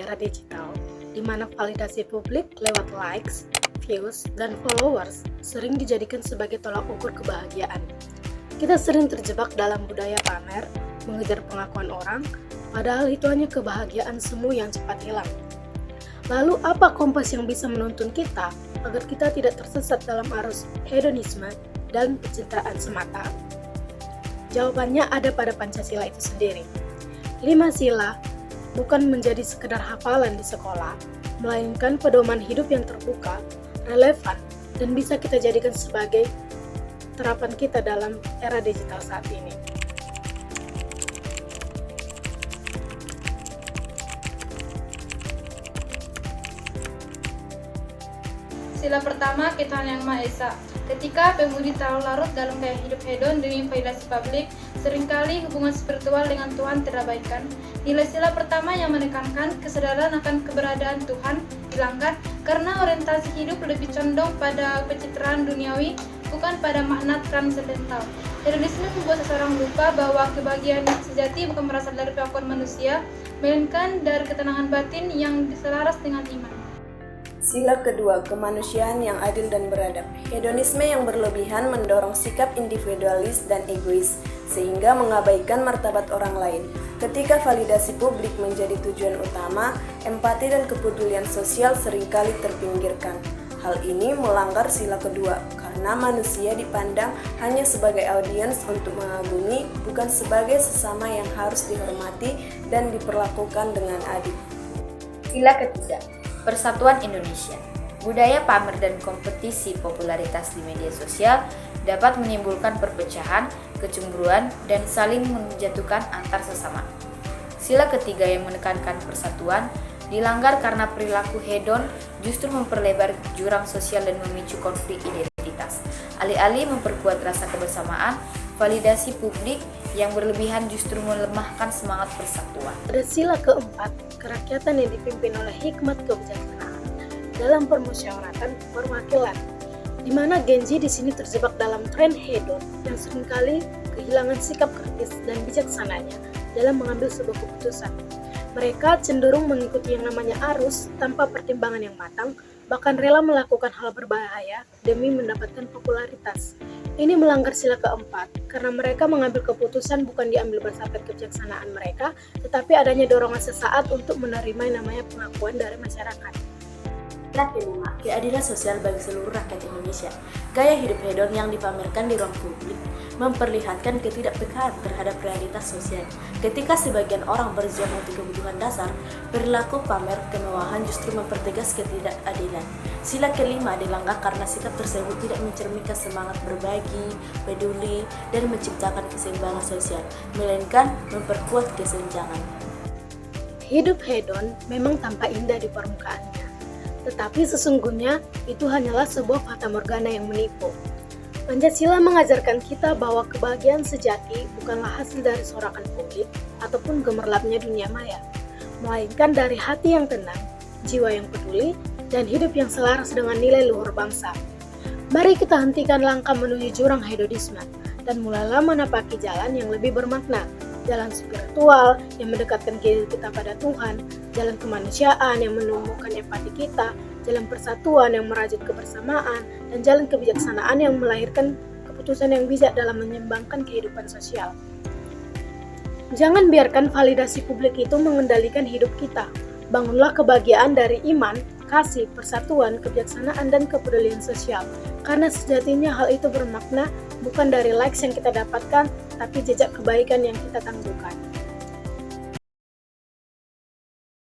era digital, di mana validasi publik lewat likes, views, dan followers sering dijadikan sebagai tolak ukur kebahagiaan. Kita sering terjebak dalam budaya pamer, mengejar pengakuan orang, padahal itu hanya kebahagiaan semu yang cepat hilang. Lalu apa kompas yang bisa menuntun kita agar kita tidak tersesat dalam arus hedonisme dan pencitraan semata? Jawabannya ada pada Pancasila itu sendiri. 5 sila bukan menjadi sekedar hafalan di sekolah, melainkan pedoman hidup yang terbuka, relevan, dan bisa kita jadikan sebagai terapan kita dalam era digital saat ini. Sila pertama, ketaatan Yang Maha Esa. Ketika pemudi terlalu larut dalam gaya hidup hedon demi validasi publik, seringkali hubungan spiritual dengan Tuhan terabaikan. Nilai sila pertama yang menekankan kesadaran akan keberadaan Tuhan dilanggar karena orientasi hidup lebih condong pada pencitraan duniawi, bukan pada makna transendental. Hedonisme membuat seseorang lupa bahwa kebahagiaan sejati bukan berasal dari pengakuan manusia, melainkan dari ketenangan batin yang selaras dengan iman. Sila kedua, kemanusiaan yang adil dan beradab. Hedonisme yang berlebihan mendorong sikap individualis dan egois, sehingga mengabaikan martabat orang lain. Ketika validasi publik menjadi tujuan utama, empati dan kepedulian sosial seringkali terpinggirkan. Hal ini melanggar sila kedua, karena manusia dipandang hanya sebagai audiens untuk mengagumi, bukan sebagai sesama yang harus dihormati dan diperlakukan dengan adil. Sila ketiga, Persatuan Indonesia. Budaya pamer dan kompetisi popularitas di media sosial dapat menimbulkan perpecahan, kecemburuan, dan saling menjatuhkan antar sesama. Sila ketiga yang menekankan persatuan dilanggar karena perilaku hedon justru memperlebar jurang sosial dan memicu konflik identitas. Alih-alih memperkuat rasa kebersamaan, validasi publik yang berlebihan justru melemahkan semangat persatuan. Ada sila keempat, kerakyatan yang dipimpin oleh hikmat kebijaksanaan dalam permusyawaratan perwakilan, di mana Gen Z di sini terjebak dalam tren hedon yang seringkali kehilangan sikap kritis dan bijaksananya dalam mengambil sebuah keputusan. Mereka cenderung mengikuti yang namanya arus tanpa pertimbangan yang matang, bahkan rela melakukan hal berbahaya demi mendapatkan popularitas. Ini melanggar sila keempat, karena mereka mengambil keputusan bukan diambil berdasarkan kebijaksanaan mereka, tetapi adanya dorongan sesaat untuk menerima yang namanya pengakuan dari masyarakat. Sila kelima, keadilan sosial bagi seluruh rakyat Indonesia. Gaya hidup hedon yang dipamerkan di ruang publik memperlihatkan ketidakpekaan terhadap realitas sosial. Ketika sebagian orang berjuang untuk kebutuhan dasar, perilaku pamer kemewahan justru mempertegas ketidakadilan. Sila kelima dilanggar karena sikap tersebut tidak mencerminkan semangat berbagi, peduli, dan menciptakan keseimbangan sosial, melainkan memperkuat kesenjangan. Hidup hedon memang tampak indah di permukaannya, tetapi sesungguhnya itu hanyalah sebuah fatamorgana yang menipu. Pancasila mengajarkan kita bahwa kebahagiaan sejati bukanlah hasil dari sorakan publik ataupun gemerlapnya dunia maya, melainkan dari hati yang tenang, jiwa yang peduli, dan hidup yang selaras dengan nilai luhur bangsa. Mari kita hentikan langkah menuju jurang hedonisme dan mulailah menapaki jalan yang lebih bermakna, jalan spiritual yang mendekatkan diri kita pada Tuhan, jalan kemanusiaan yang menumbuhkan empati kita, jalan persatuan yang merajut kebersamaan, dan jalan kebijaksanaan yang melahirkan keputusan yang bijak dalam menyeimbangkan kehidupan sosial. Jangan biarkan validasi publik itu mengendalikan hidup kita. Bangunlah kebahagiaan dari iman, kasih, persatuan, kebijaksanaan, dan kepedulian sosial. Karena sejatinya hal itu bermakna bukan dari likes yang kita dapatkan, tapi jejak kebaikan yang kita tangguhkan.